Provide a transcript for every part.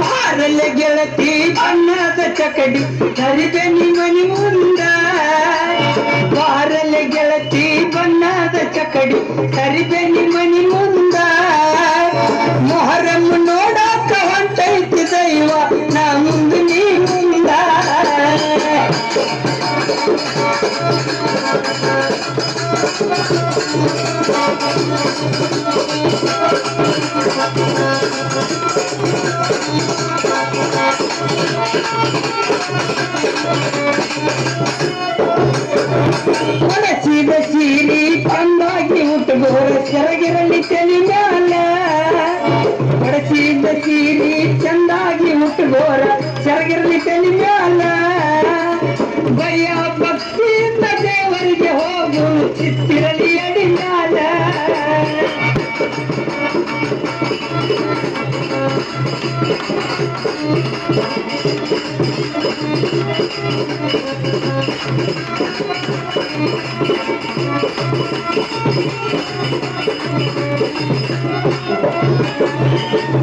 ಬಾರಲೆ ಗೆಳತಿ ಬಣ್ಣದ ಚಕಡಿ ಹರಿದೆ ಮನಿ ಮುಂದ ಬಾರಲೆ ಗೆಳತಿ ಬಣ್ಣದ ಚಕಡಿ ಹರಿದೆ ಮನಿ ಮುಂದ ಮೊಹರಂ ನೋಡಾಕ ಹೊಂಟೈತಿ ದೈವ ನಾ ಮುಂದೆ ನೀ ಮುಂದ ಹೊಳಸಿದ ಸೀರಿ ತಂದಾಗಿ ಉಟ್ಟುಗೋರ ಸೆರಗಿರಲಿ ತಲೆ ಮ್ಯಾಲ ಹೊಳಸಿದ ಸೀರಿ ಚಂದಾಗಿ ಉಟ್ಟುಗೋರ ಸೆರಗಿರಲಿ ತಲೆ ಮ್ಯಾಲ ಭಯ ಭಕ್ತಿಯಿಂದ ದೇವರಿಗೆ ಹೋಗು ಚಿತ್ತಿರಲಿ ಅಡಿ ಮ್ಯಾಲ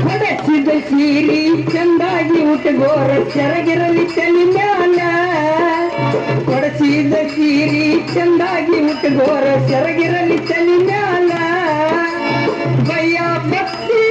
ಹೊಡೆಸಿದ ಸೀರಿ ಚಂದಾಗಿ ಉಟ್ಟುಗೋರ ಸೆರಗಿರಲಿ ತಲೆ ಮ್ಯಾಲ ಹೊಡೆಸಿದ ಸೀರಿ ಚಂದಾಗಿ ಉಟ್ಟುಗೋರ ಸೆರಗಿರಲಿ ತಲೆ ಮ್ಯಾಲ ಭಯ ಭಕ್ತಿ